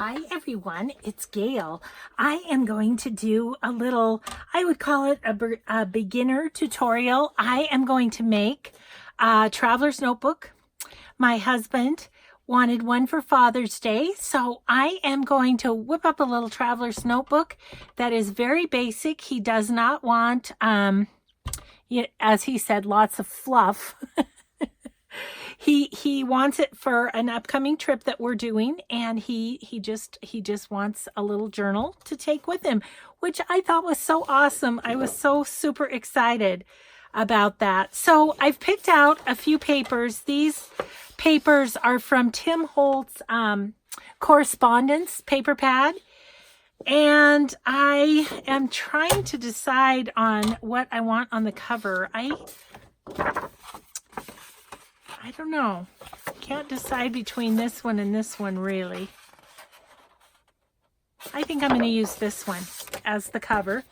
Hi everyone, it's Gail. I am going to do a little, I would call it a beginner tutorial. I am going to make a traveler's notebook. My husband wanted one for Father's Day, so I am going to whip up a little traveler's notebook that is very basic. He does not want, as he said, lots of fluff. He wants it for an upcoming trip that we're doing, and he just wants a little journal to take with him, which I thought was so awesome. I was so super excited about that. So I've picked out a few papers. These papers are from Tim Holt's correspondence paper pad, and I am trying to decide on what I want on the cover. I don't know. Can't decide between this one and this one, really. I think I'm going to use this one as the cover.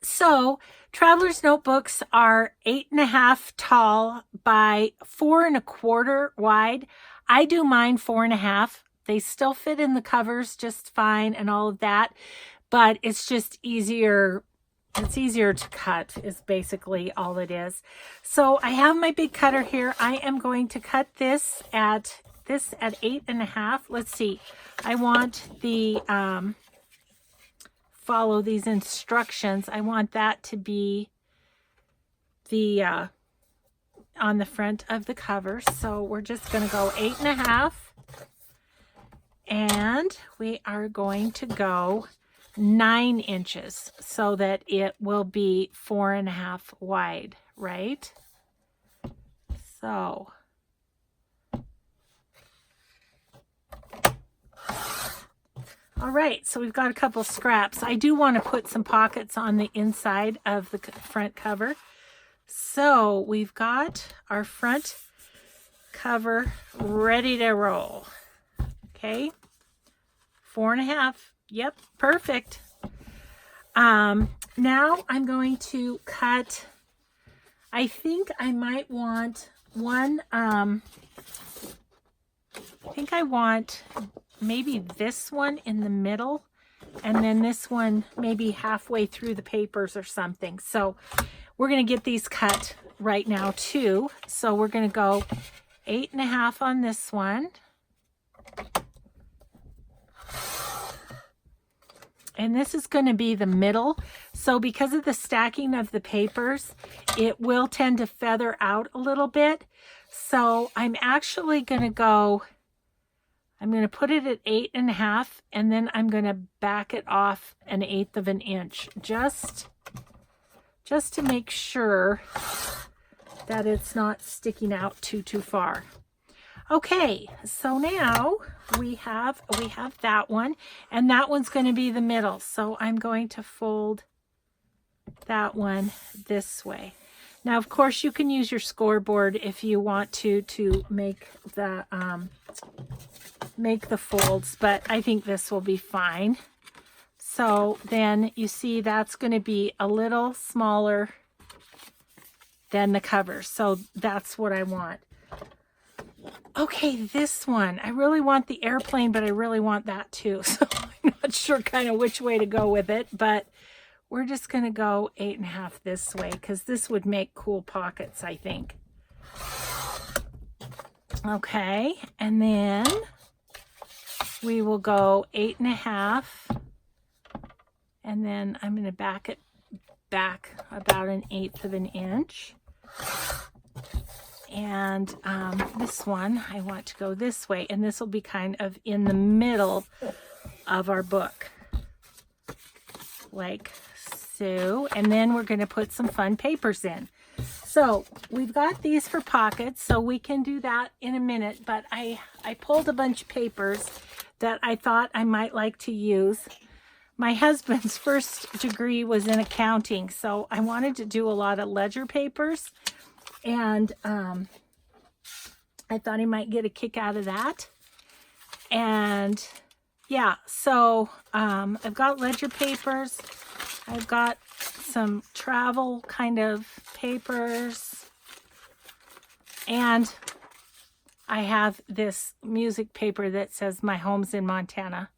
So, traveler's notebooks are 8.5 tall by 4.25 wide. I do mine 4.5. They still fit in the covers just fine and all of that, but it's just easier. It's easier to cut is basically all it is. So I have my big cutter here. I am going to cut this at 8.5. Let's see. I want the follow these instructions. I want that to be the on the front of the cover. So we're just going to go 8.5, and we are going to go 9 inches so that it will be 4.5 wide, right? So all right, so we've got a couple scraps. I do want to put some pockets on the inside of the front cover. So we've got our front cover ready to roll. Okay, 4.5. Yep, perfect. Now I'm going to cut, I think I might want one, I think I want maybe this one in the middle, and then this one maybe halfway through the papers or something. So we're going to get these cut right now too. So we're going to go 8.5 on this one. And this is going to be the middle. So because of the stacking of the papers, it will tend to feather out a little bit. So I'm actually going to go, I'm going to put it at 8.5, and then I'm going to back it off 1/8 of an inch, just to make sure that it's not sticking out too far. Okay, so now we have that one, and that one's going to be the middle. So I'm going to fold that one this way. Now, of course, you can use your scoreboard if you want to make the folds, but I think this will be fine. So then you see that's going to be a little smaller than the cover. So that's what I want. Okay, this one. I really want the airplane, but I really want that too. So I'm not sure kind of which way to go with it, but we're just going to go 8.5 this way because this would make cool pockets, I think. Okay, and then we will go 8.5, and then I'm going to back it back about 1/8 of an inch. And this one, I want to go this way, and this will be kind of in the middle of our book, like so. And then we're going to put some fun papers in. So we've got these for pockets, so we can do that in a minute, but I pulled a bunch of papers that I thought I might like to use. My husband's first degree was in accounting, so I wanted to do a lot of ledger papers. And I thought he might get a kick out of that. And yeah, so I've got ledger papers. I've got some travel kind of papers. And I have this music paper that says my home's in Montana.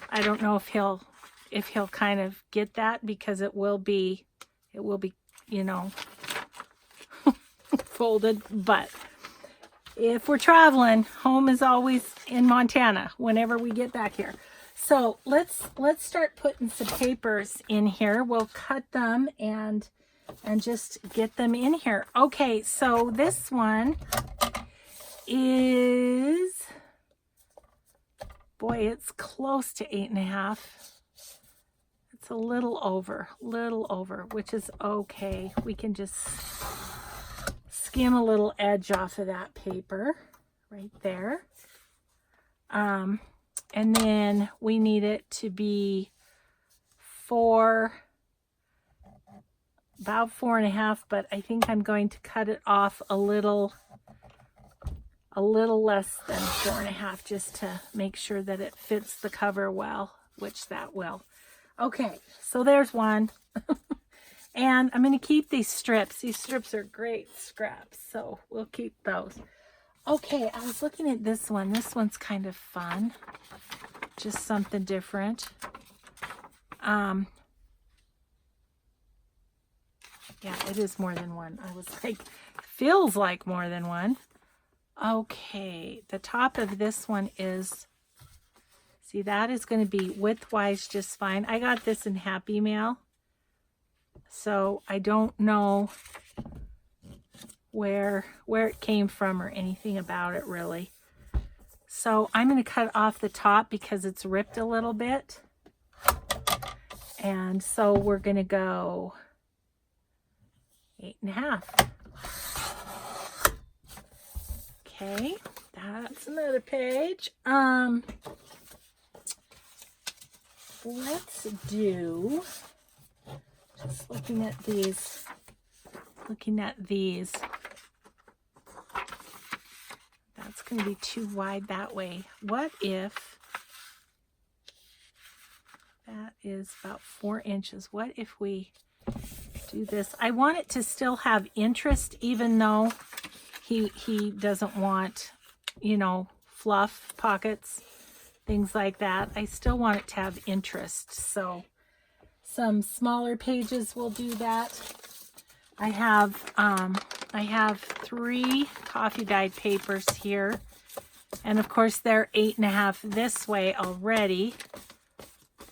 I don't know if he'll kind of get that, because it will be, you know, folded. But if we're traveling, home is always in Montana whenever we get back here. So let's start putting some papers in here. We'll cut them and just get them in here. Okay, so this one is, boy, it's close to 8.5. It's a little over, which is okay. We can just skim a little edge off of that paper right there. And then we need it to be about 4.5, but I think I'm going to cut it off a little less than 4.5, just to make sure that it fits the cover well, which that will. Okay, so there's one. And I'm going to keep these strips. These strips are great scraps, so we'll keep those. Okay, I was looking at this one. This one's kind of fun. Just something different. Yeah, it is more than one. I was like, feels like more than one. Okay, the top of this one is, see, that is going to be widthwise just fine. I got this in Happy Mail, so I don't know where it came from or anything about it really. So I'm going to cut off the top because it's ripped a little bit. And so we're going to go 8.5. Okay, that's another page. Let's do, just looking at these. That's going to be too wide that way. What if that is about 4 inches? What if we do this? I want it to still have interest, even though he doesn't want, you know, fluff pockets, things like that. I still want it to have interest. So some smaller pages will do that. I have 3 coffee dyed papers here, and of course they're 8.5 this way already.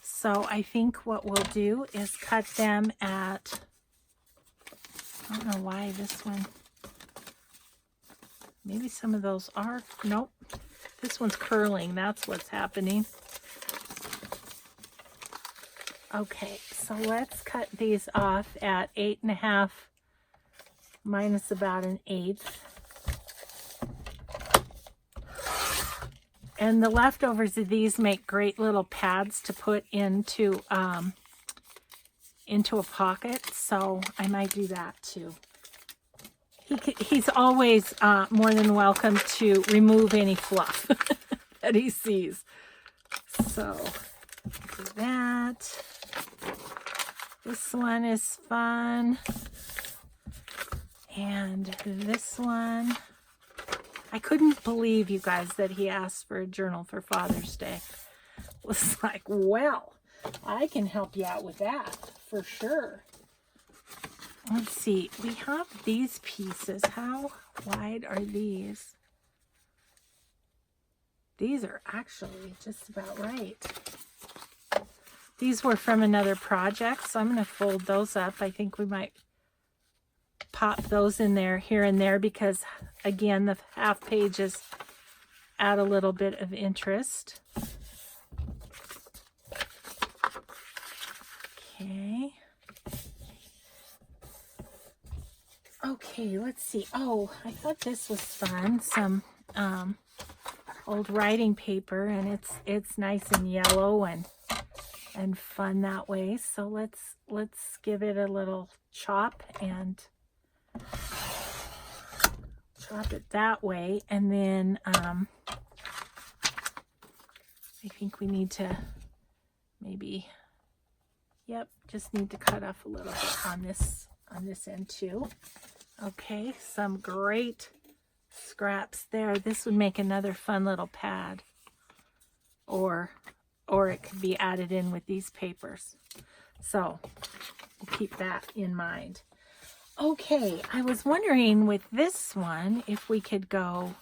So I think what we'll do is cut them at, I don't know why this one, maybe some of those are, nope, this one's curling, that's what's happening. Okay, so let's cut these off at 8.5 minus about 1/8. And the leftovers of these make great little pads to put into a pocket, so I might do that too. He's always more than welcome to remove any fluff that he sees. So do that. This one is fun. And this one, I couldn't believe, you guys, that he asked for a journal for Father's Day. It was like, well, I can help you out with that for sure. Let's see, we have these pieces. How wide are these? These are actually just about right. These were from another project, so I'm going to fold those up. I think we might pop those in there here and there because, again, the half pages add a little bit of interest. Okay. Okay, let's see. Oh, I thought this was fun. Some old writing paper, and it's nice and yellow and fun that way. So let's give it a little chop and chop it that way, and then I think we need to maybe, yep, just need to cut off a little bit on this end too. Okay, some great scraps there. This would make another fun little pad. Or it could be added in with these papers. So we'll keep that in mind. Okay, I was wondering with this one if we could go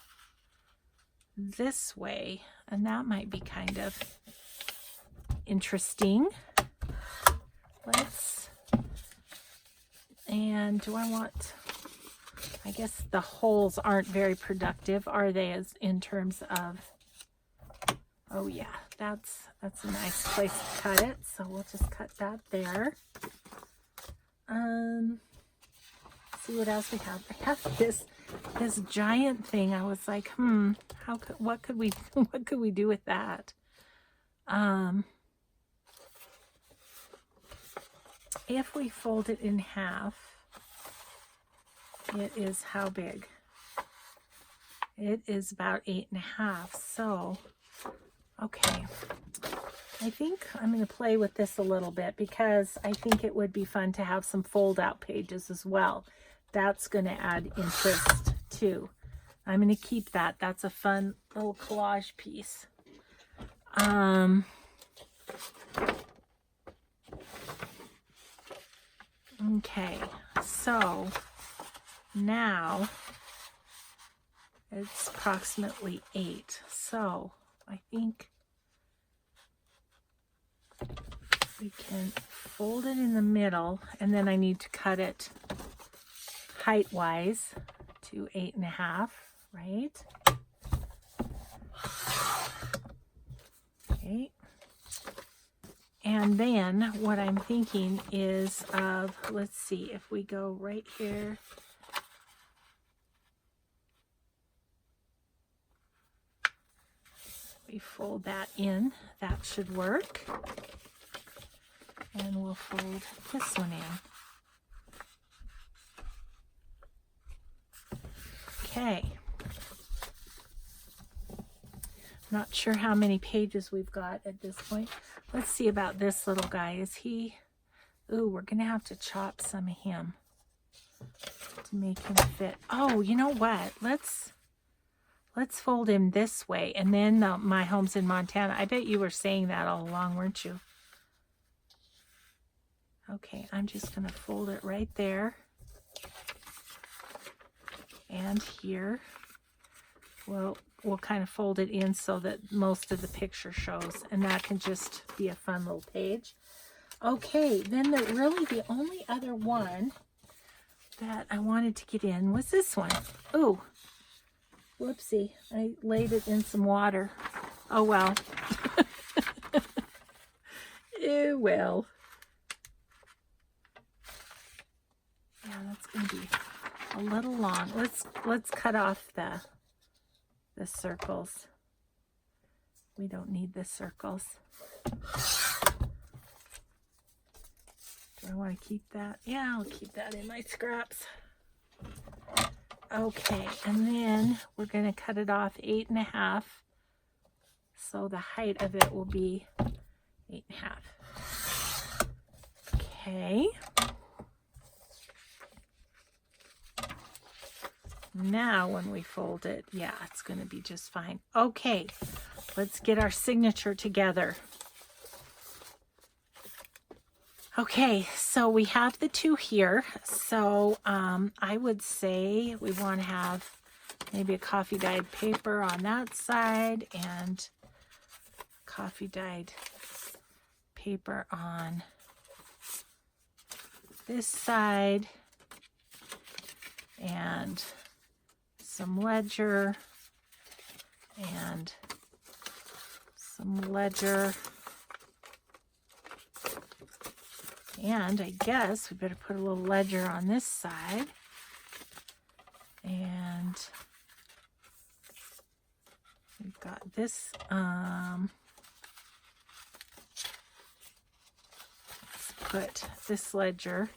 this way, and that might be kind of interesting. And do I want, I guess the holes aren't very productive, are they, as in terms of, oh yeah, that's a nice place to cut it. So we'll just cut that there. See what else we have. I have this giant thing. I was like, what could we do with that? If we fold it in half, it is how big? It is about 8.5. So, okay. I think I'm going to play with this a little bit because I think it would be fun to have some fold out pages as well. That's going to add interest too. I'm going to keep that. That's a fun little collage piece. Okay, so now it's approximately 8. So I think we can fold it in the middle, and then I need to cut it height-wise to 8.5, right? Okay. And then what I'm thinking is of, let's see, if we go right here, we fold that in, that should work. And we'll fold this one in. Okay. Not sure how many pages we've got at this point. Let's see about this little guy. Is he... Ooh, we're going to have to chop some of him to make him fit. Oh, you know what? Let's fold him this way. And then My Home's in Montana. I bet you were saying that all along, weren't you? Okay, I'm just going to fold it right there. And here. We'll kind of fold it in so that most of the picture shows, and that can just be a fun little page. Okay, then really the only other one that I wanted to get in was this one. Ooh, whoopsie, I laid it in some water. Oh well. It will. Yeah, that's going to be a little long. Let's cut off the circles. We don't need the circles. Do I want to keep that? Yeah, I'll keep that in my scraps. Okay, and then we're going to cut it off 8.5. So the height of it will be 8.5. Okay. Now when we fold it, yeah, it's going to be just fine. Okay, let's get our signature together. Okay, so we have the two here. So I would say we want to have maybe a coffee dyed paper on that side and coffee dyed paper on this side, and some ledger and some ledger. And I guess we better put a little ledger on this side. And we've got this, let's put this ledger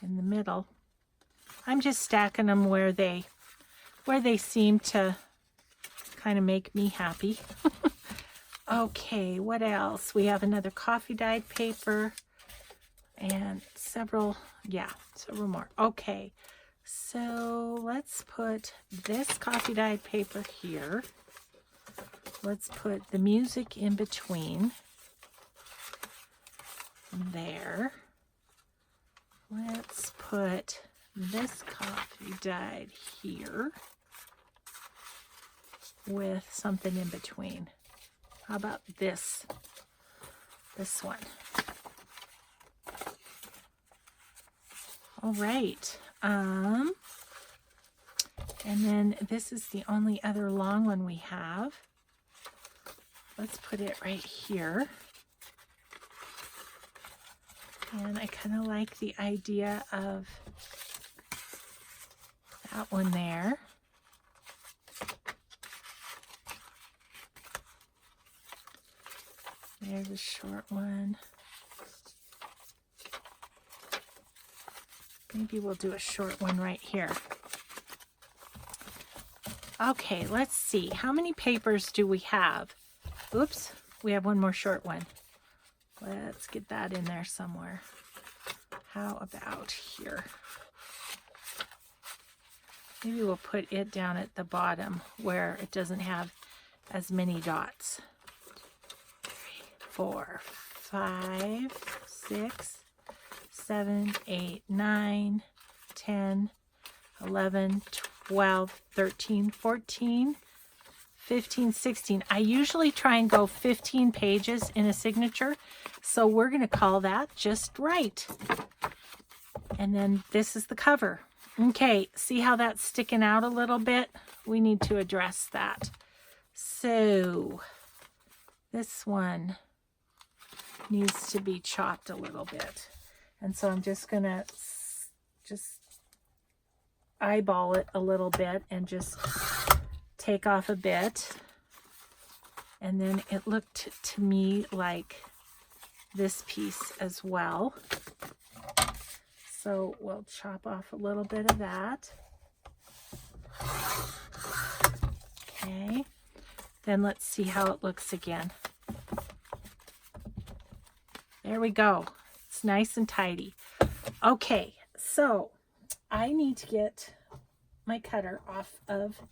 in the middle. I'm just stacking them where they seem to kind of make me happy. Okay, what else? We have another coffee dyed paper and several more. Okay, So let's put this coffee dyed paper here. Let's put the music in between there. Let's put this coffee dyed here with something in between. How about this one? All right. And then this is the only other long one we have. Let's put it right here. And I kind of like the idea of that one there. There's a short one. Maybe we'll do a short one right here. Okay, let's see. How many papers do we have? Oops, we have one more short one. Let's get that in there somewhere. How about here? Maybe we'll put it down at the bottom where it doesn't have as many dots. 3, 4, 5, 6, 7, 8, 9, 10, 11, 12, 13, 14, 15, 16. I usually try and go 15 pages in a signature, so we're going to call that just right. And then this is the cover. Okay, see how that's sticking out a little bit? We need to address that. So this one needs to be chopped a little bit. And so I'm just going to eyeball it a little bit and just take off a bit. And then it looked to me like this piece as well. So we'll chop off a little bit of that. Okay. Then let's see how it looks again. There we go. It's nice and tidy. Okay, so I need to get my cutter off of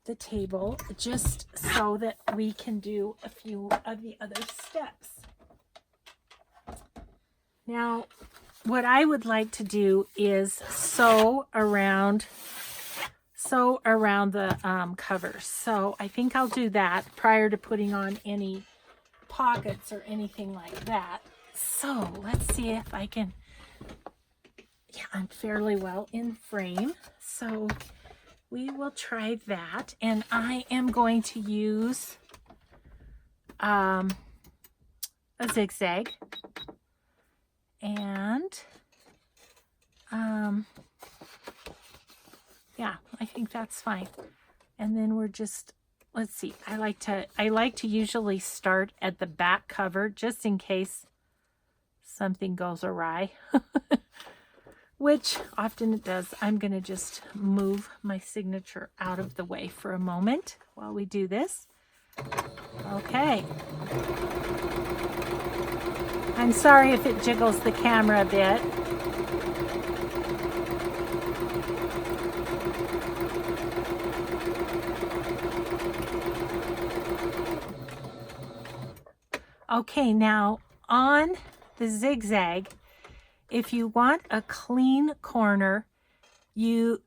the table just so that we can do a few of the other steps. Now, what I would like to do is sew around the cover. So I think I'll do that prior to putting on any pockets or anything like that. So let's see if I can, yeah, I'm fairly well in frame. So we will try that. And I am going to use a zigzag. And yeah, I think that's fine. And then we're just, let's see, I like to usually start at the back cover just in case something goes awry, which often it does. I'm going to just move my signature out of the way for a moment while we do this. Okay. I'm sorry if it jiggles the camera a bit. Okay, now on the zigzag, if you want a clean corner, the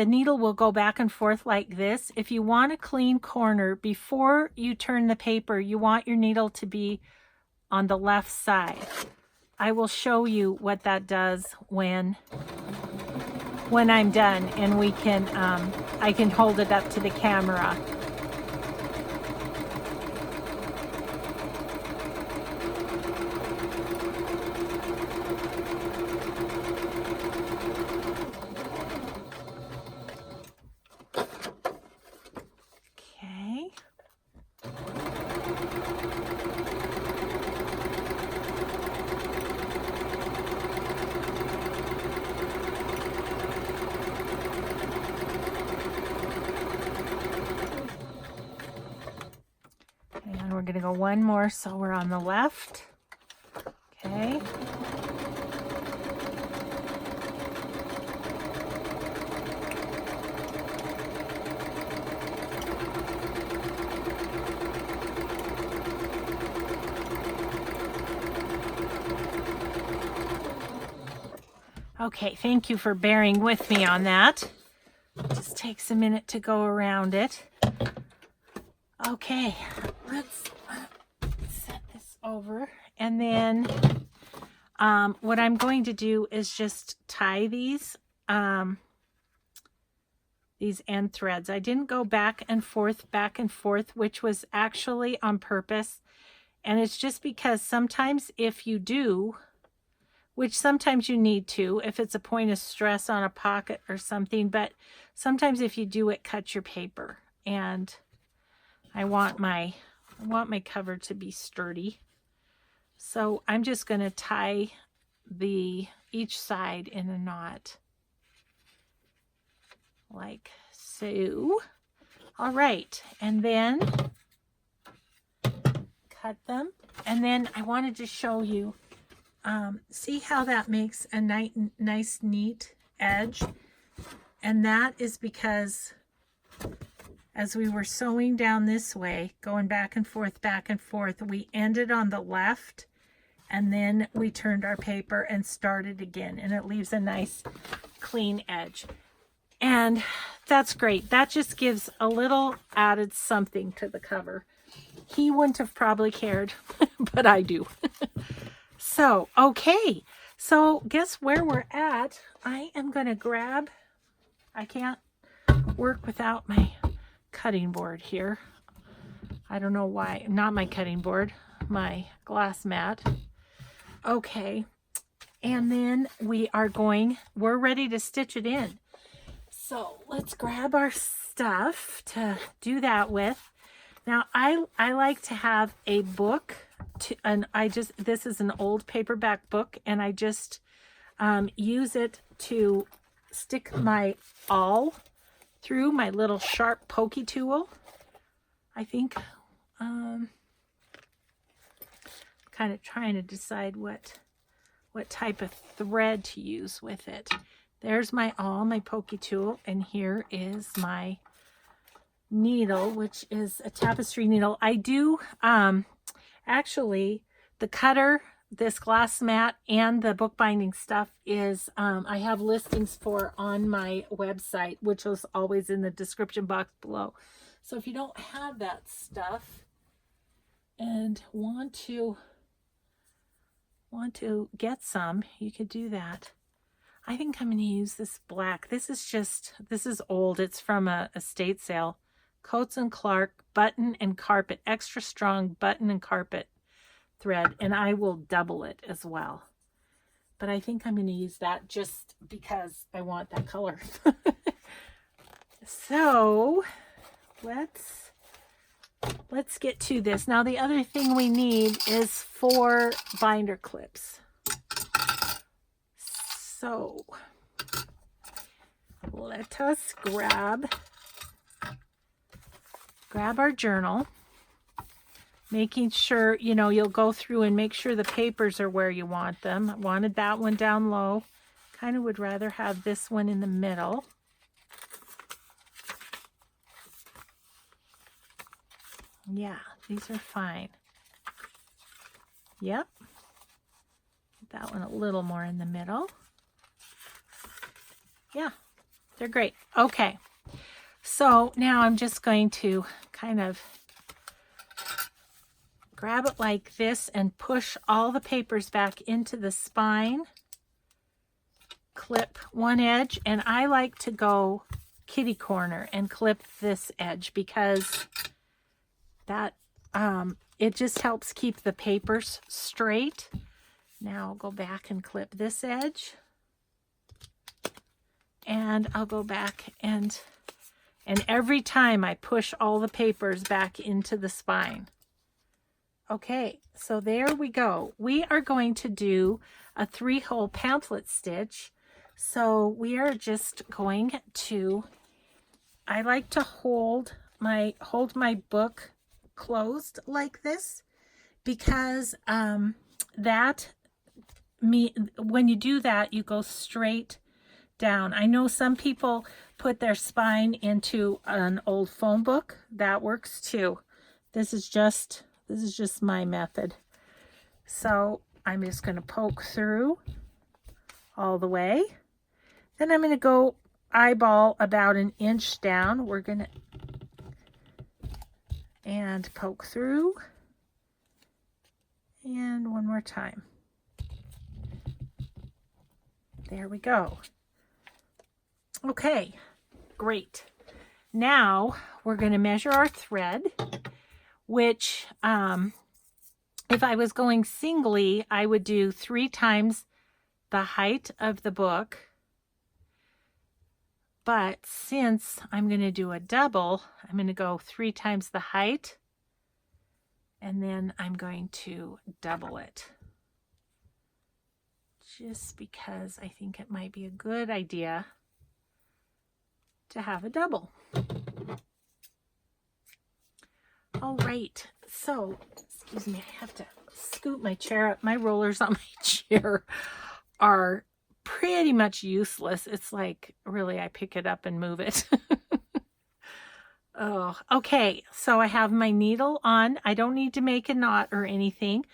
needle will go back and forth like this. If you want a clean corner, before you turn the paper, you want your needle to be on the left side. I will show you what that does when I'm done, and we can I can hold it up to the camera. Okay. And we're going to go one more, so we're on the left. Okay. Okay, thank you for bearing with me on that. It just takes a minute to go around it. Okay, let's set this over. And then what I'm going to do is just tie these end threads. I didn't go back and forth, which was actually on purpose. And it's just because sometimes if you do, which sometimes you need to, if it's a point of stress on a pocket or something, but sometimes if you do, it cuts your paper. And I want my cover to be sturdy. So I'm just going to tie each side in a knot like so. All right, and then cut them. And then I wanted to show you, see how that makes a nice, neat edge. And that is because as we were sewing down this way, going back and forth, we ended on the left, and then we turned our paper and started again, and it leaves a nice clean edge. And that's great. That just gives a little added something to the cover. He wouldn't have probably cared, but I do. So, okay. So guess where we're at? I am going to grab, I can't work without my cutting board here. I don't know why, not my cutting board, my glass mat. Okay. And then we're ready to stitch it in. So let's grab our stuff to do that with. Now I like to have a book this is an old paperback book, and I just use it to stick my awl through, my little sharp pokey tool. I think kind of trying to decide what type of thread to use with it. There's my awl, my pokey tool, and here is my needle, which is a tapestry needle. I do actually, the cutter, this glass mat, and the bookbinding stuff is I have listings for on my website, which is always in the description box below. So if you don't have that stuff and want to get some, you could do that. I think I'm going to use this black. This is old. It's from a estate sale. Coates & Clark button and carpet, extra strong button and carpet thread, and I will double it as well. But I think I'm going to use that just because I want that color. So let's get to this. Now the other thing we need is 4 binder clips. So let us grab our journal, making sure, you'll go through and make sure the papers are where you want them. I wanted that one down low. Kind of would rather have this one in the middle. Yeah, these are fine. Yep. That one a little more in the middle. Yeah, they're great. Okay, so now I'm just going to kind of grab it like this and push all the papers back into the spine. Clip one edge, and I like to go kitty corner and clip this edge because that it just helps keep the papers straight. Now I'll go back and clip this edge. And I'll go back and every time I push all the papers back into the spine. Okay, so there we go. We are going to do a 3-hole pamphlet stitch. So we are just going to, I like to hold my book closed like this because when you do that, you go straight down. I know some people put their spine into an old phone book. That works too. This is just my method. So I'm just going to poke through all the way. Then I'm going to go eyeball about 1 inch down. We're going to, and poke through. And one more time. There we go. Okay, great. Now we're going to measure our thread, which if I was going singly, I would do 3 times the height of the book. But since I'm going to do a double, I'm going to go 3 times the height, and then I'm going to double it. Just because I think it might be a good idea to have a double. All right, so, excuse me, I have to scoot my chair up. My rollers on my chair are pretty much useless. It's like, really, I pick it up and move it. Oh, okay, so I have my needle on. I don't need to make a knot or anything.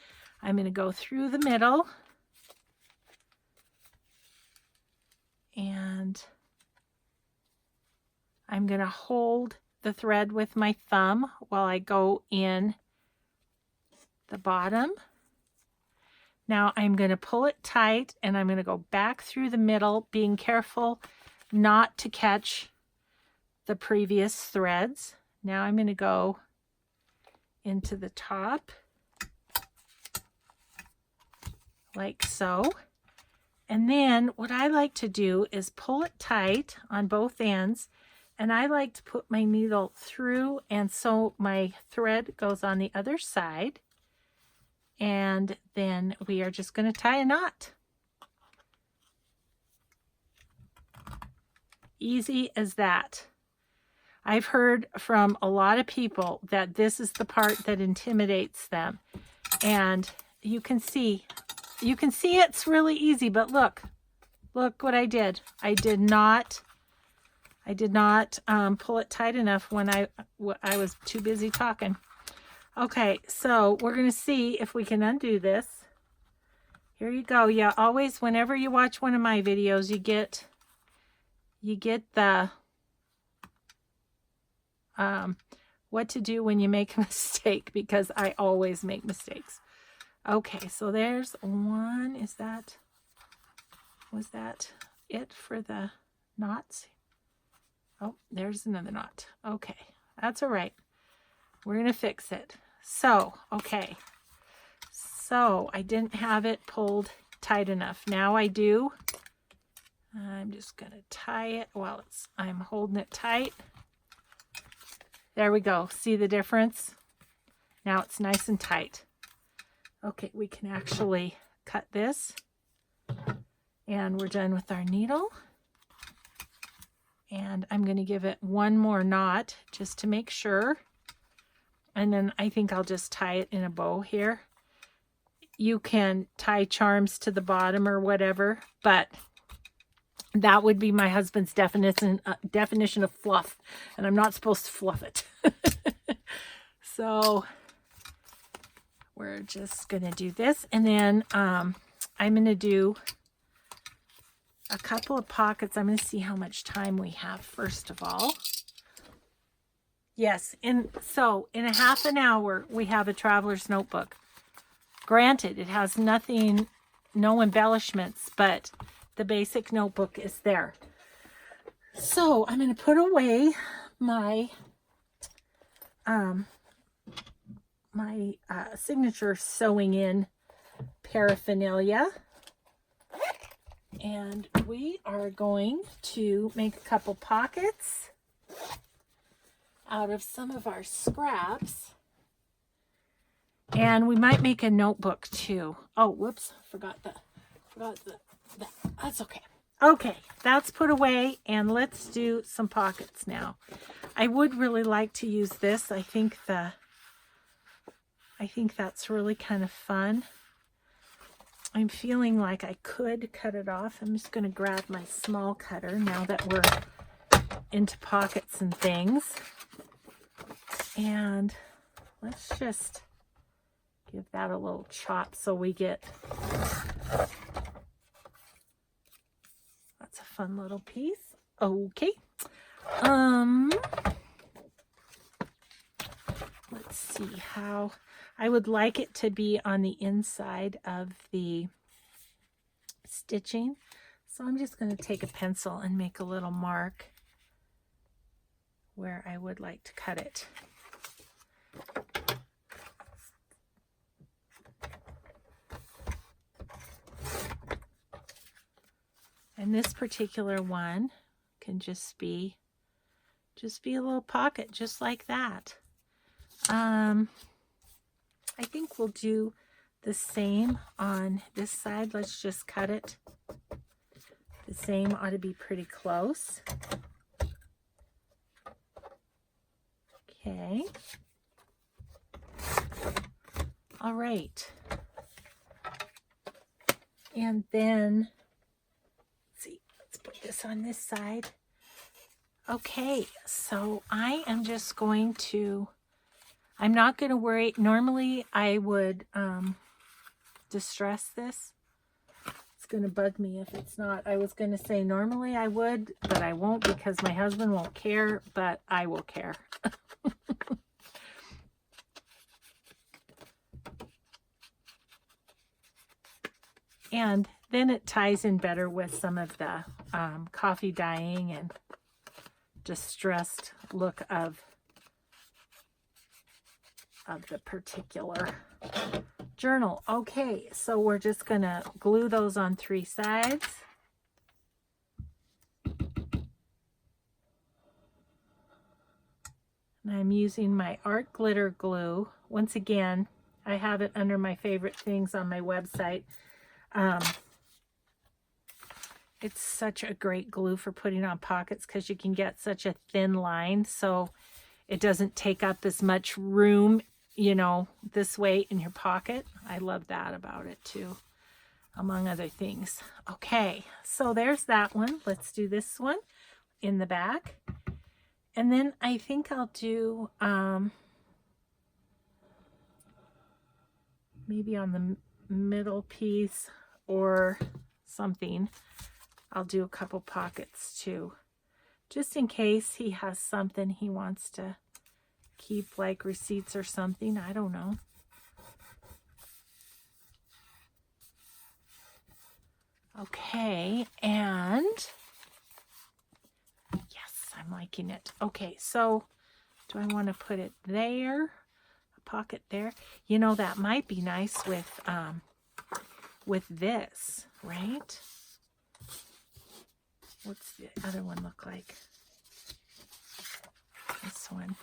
I'm going to go through the middle. And I'm going to hold the thread with my thumb while I go in the bottom. Now I'm going to pull it tight, and I'm going to go back through the middle, being careful not to catch the previous threads. Now I'm going to go into the top like so. And then what I like to do is pull it tight on both ends, and I like to put my needle through, and so my thread goes on the other side. And then we are just going to tie a knot. Easy as that. I've heard from a lot of people that this is the part that intimidates them. And you can see it's really easy, but look what I did. I did not pull it tight enough when I was too busy talking. Okay, so we're going to see if we can undo this. Here you go. Yeah, always whenever you watch one of my videos, you get the what to do when you make a mistake, because I always make mistakes. Okay, so there's one. Was that it for the knots? Oh, there's another knot. Okay, that's all right. We're going to fix it. So, okay. So, I didn't have it pulled tight enough. Now I do. I'm just going to tie it while I'm holding it tight. There we go. See the difference? Now it's nice and tight. Okay, we can actually cut this. And we're done with our needle. And I'm going to give it one more knot just to make sure. And then I think I'll just tie it in a bow here. You can tie charms to the bottom or whatever, but that would be my husband's definition of fluff, and I'm not supposed to fluff it. So we're just going to do this, and then I'm going to do a couple of pockets. I'm going to see how much time we have first of all. Yes, so in a half an hour, we have a traveler's notebook. Granted, it has nothing, no embellishments, but the basic notebook is there. So I'm going to put away my signature sewing in paraphernalia. And we are going to make a couple pockets out of some of our scraps. And we might make a notebook too. Oh, whoops, forgot the that's okay. Okay, that's put away, and let's do some pockets now. I would really like to use this. I think that's really kind of fun. I'm feeling like I could cut it off. I'm just going to grab my small cutter now that we're into pockets and things. And let's just give that a little chop so we get fun little piece. Okay. Let's see how I would like it to be on the inside of the stitching. So I'm just going to take a pencil and make a little mark where I would like to cut it. And this particular one can just be a little pocket, just like that. I think we'll do the same on this side. Let's just cut it. The same ought to be pretty close. Okay. All right. And then, let's see, let's put this on this side. Okay, so I am just going to, I'm not going to worry. Normally I would distress this. It's going to bug me if it's not. I was going to say normally I would, but I won't because my husband won't care, but I will care. And then it ties in better with some of the coffee dyeing and distressed look of the particular journal. Okay, so we're just gonna glue those on 3 sides. And I'm using my art glitter glue. Once again, I have it under my favorite things on my website. It's such a great glue for putting on pockets because you can get such a thin line so it doesn't take up as much room, you know, this way in your pocket. I love that about it too, among other things. Okay, so there's that one. Let's do this one in the back. And then I think I'll do maybe on the middle piece or something. I'll do a couple pockets too, just in case he has something he wants to keep, like receipts or something. I don't know. Okay, and yes, I'm liking it. Okay, so do I want to put it there? A pocket there? You know, that might be nice with this, right? What's the other one look like? This one.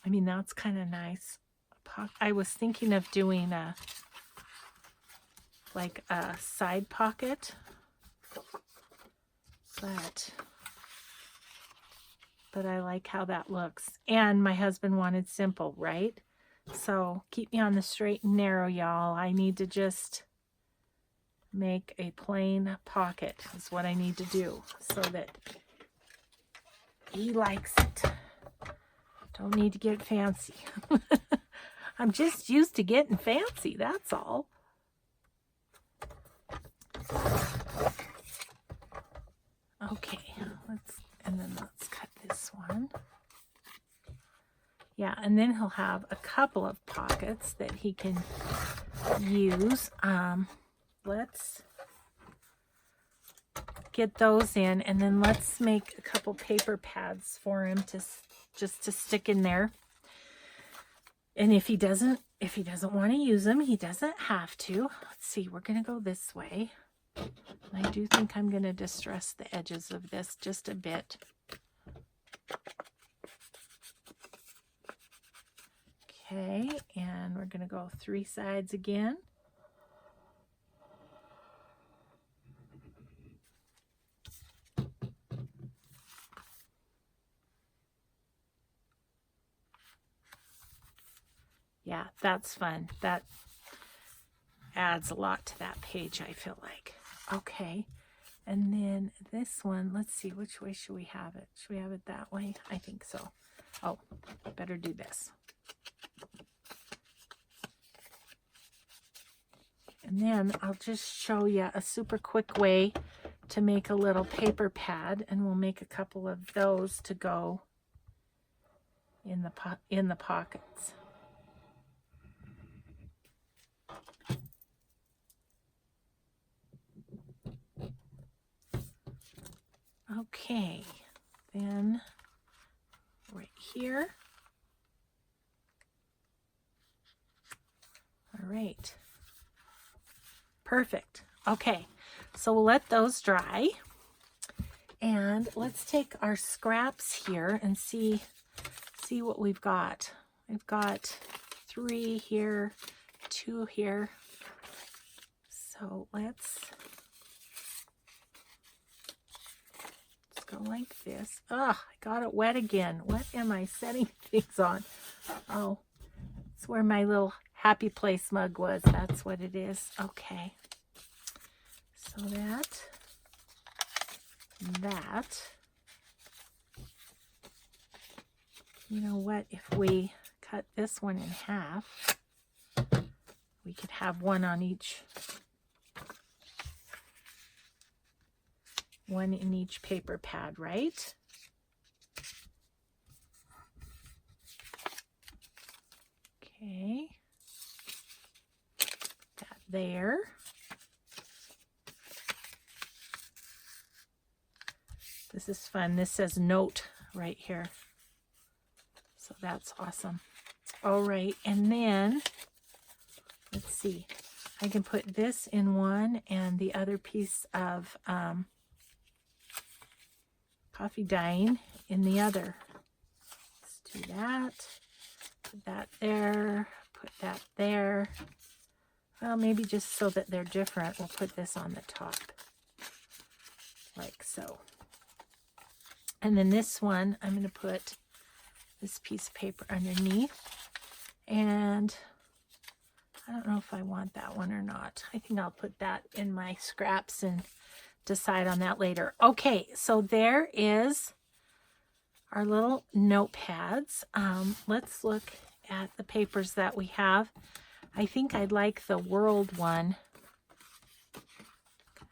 I mean, that's kind of nice. I was thinking of doing like a side pocket, but I like how that looks. And my husband wanted simple, right? So keep me on the straight and narrow, y'all. I need to just make a plain pocket is what I need to do so that he likes it. Don't need to get fancy. I'm just used to getting fancy, that's all. Okay, let's cut this one. Yeah, and then he'll have a couple of pockets that he can use. Let's get those in, and then let's make a couple paper pads for him to just to stick in there. And if he doesn't want to use them, he doesn't have to. Let's see, we're going to go this way. I do think I'm going to distress the edges of this just a bit. Okay, and we're going to go 3 sides again. Yeah, that's fun. That adds a lot to that page, I feel like. Okay, and then this one, let's see, which way should we have it? Should we have it that way? I think so. Oh, better do this. And then I'll just show you a super quick way to make a little paper pad, and we'll make a couple of those to go in the pockets. Okay, then right here. All right. Perfect. Okay, so we'll let those dry. And let's take our scraps here and see what we've got. We've got 3 here, 2 here. So let's go like this. Oh, I got it wet again. What am I setting things on? Oh, it's where my little happy place mug was. That's what it is. Okay. So that. You know what? If we cut this one in half, we could have one on each. One in each paper pad, right? Okay. That there. This is fun. This says note right here. So that's awesome. All right, and then let's see. I can put this in one and the other piece of coffee dyeing in the other. Let's do that. Put that there. Put that there. Well, maybe just so that they're different, we'll put this on the top. Like so. And then this one, I'm going to put this piece of paper underneath. And I don't know if I want that one or not. I think I'll put that in my scraps and decide on that later. Okay, so there is our little notepads. Let's look at the papers that we have. I think I'd like the world one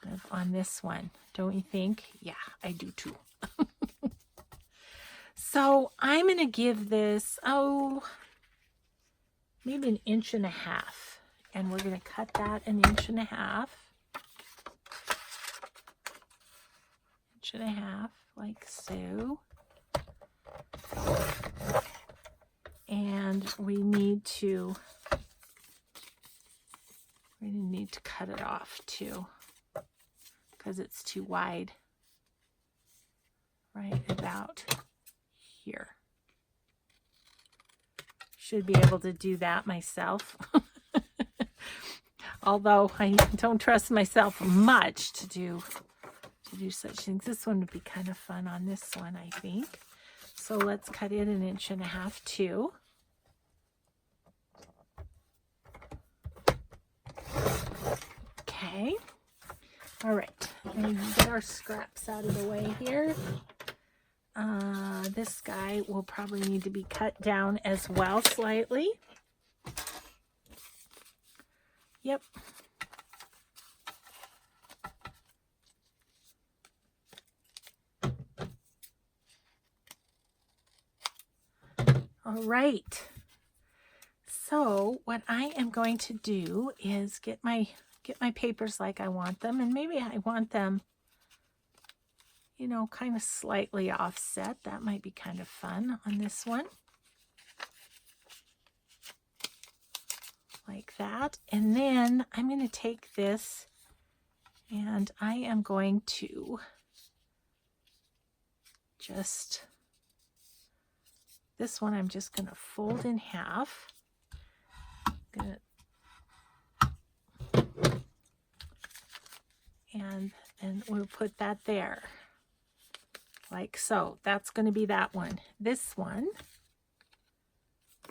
kind of on this one. Don't you think? Yeah, I do too. So I'm going to give this, maybe 1.5 inches. And we're going to cut that 1.5 inches. 1.5 inches, like so. And we need to cut it off too, because it's too wide. Right about here. Should be able to do that myself. Although I don't trust myself much to do such things. This one would be kind of fun on this one, I think. So let's cut it 1.5 inches too. Okay. All right. And get our scraps out of the way here. This guy will probably need to be cut down as well slightly. Yep. All right. So what I am going to do is get my papers like I want them, and maybe I want them, you know, kind of slightly offset. That might be kind of fun on this one. Like that. And then I'm going to take this and I am going to just, this one I'm just going to fold in half. And we'll put that there. Like so. That's going to be that one. This one,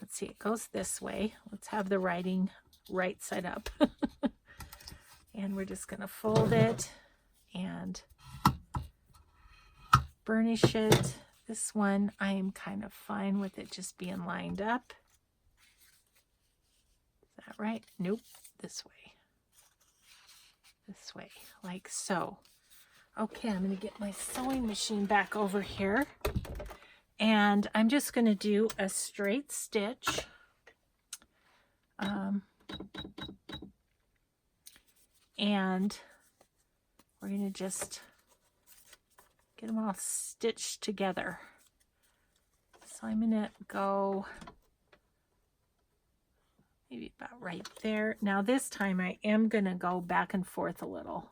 let's see, it goes this way. Let's have the writing right side up. And we're just going to fold it and burnish it. This one, I am kind of fine with it just being lined up. Is that right? Nope, this way. this way, like so. Okay, I'm going to get my sewing machine back over here, and I'm just going to do a straight stitch. And we're going to just get them all stitched together. So I'm going to go maybe about right there. Now this time I am going to go back and forth a little.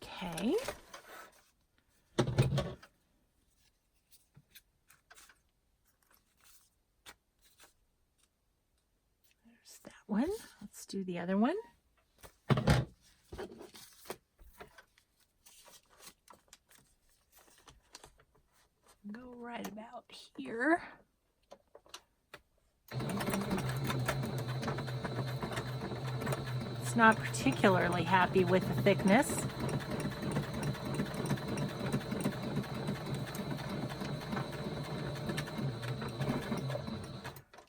Okay. There's that one. Let's do the other one. Go right about here. It's not particularly happy with the thickness.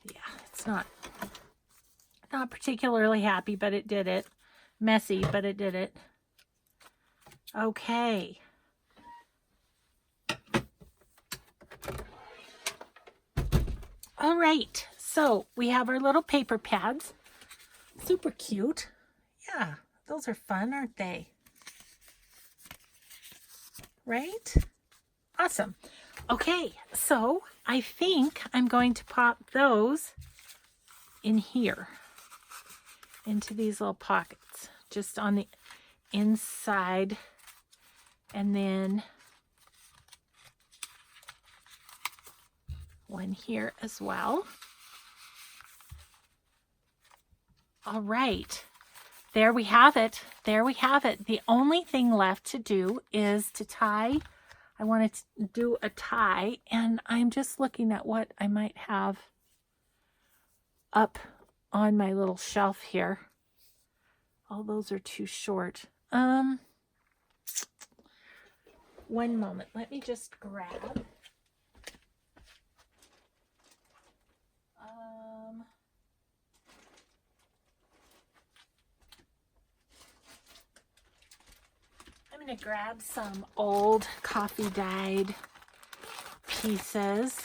Yeah, it's not particularly happy, but it did it. Messy, but it did it. Okay. All right, so we have our little paper pads. Super cute. Yeah, those are fun, aren't they? Right? Awesome. Okay, so I think I'm going to pop those in here, into these little pockets, just on the inside, and then one here as well. All right, there we have it. There we have it. The only thing left to do is to tie. I wanted to do a tie, and I'm just looking at what I might have up on my little shelf here. All those are too short. One moment. Let me just grab. I'm going to grab some old coffee dyed pieces.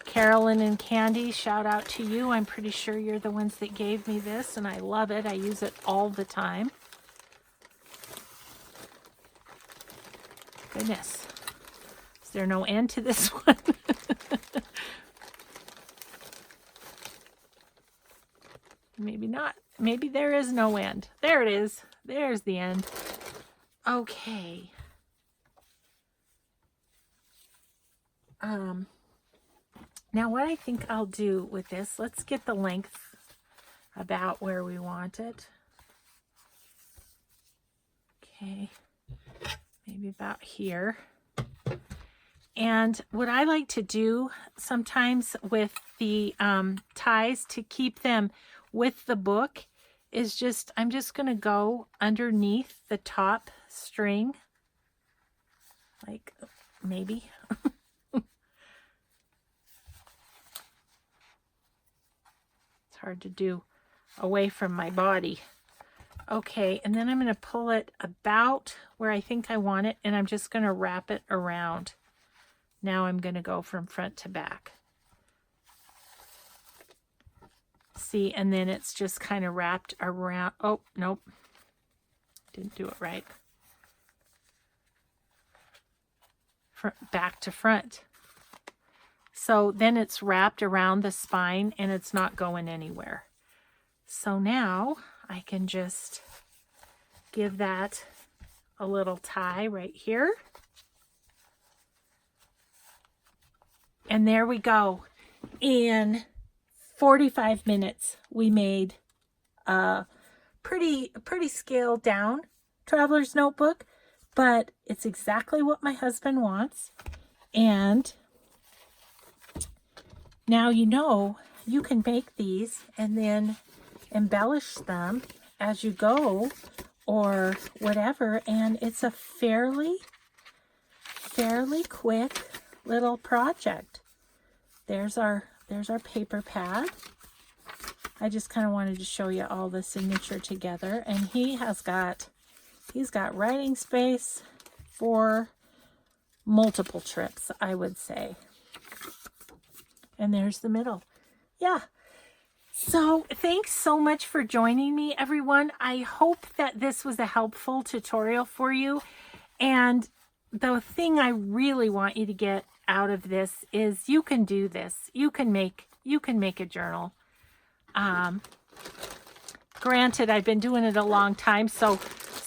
Carolyn and Candy, shout out to you. I'm pretty sure you're the ones that gave me this, and I love it. I use it all the time. Goodness. Is there no end to this one? Maybe not. Maybe there is no end. There it is. There's the end. Okay. Now what I think I'll do with this, let's get the length about where we want it. Okay. Maybe about here. And what I like to do sometimes with the ties to keep them with the book is just, I'm just going to go underneath the top string, like maybe. It's hard to do away from my body. Okay, and then I'm going to pull it about where I think I want it, and I'm just going to wrap it around. Now I'm going to go from front to back. See, and then it's just kind of wrapped around. Oh, nope. Didn't do it right. Back to front. So then it's wrapped around the spine and it's not going anywhere. So now I can just give that a little tie right here. And there we go. In 45 minutes, we made a pretty scaled down traveler's notebook, but it's exactly what my husband wants. And now you know you can make these and then embellish them as you go, or whatever. And it's a fairly quick little project. There's our paper pad. I just kind of wanted to show you all the signature together. And he's got writing space for multiple trips, I would say. And there's the middle. Yeah. So thanks so much for joining me, everyone. I hope that this was a helpful tutorial for you. And the thing I really want you to get out of this is you can do this. You can make a journal. Granted, I've been doing it a long time, so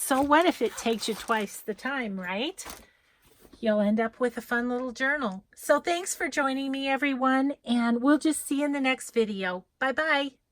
what if it takes you twice the time, right? You'll end up with a fun little journal. So thanks for joining me, everyone, and we'll just see you in the next video. Bye-bye.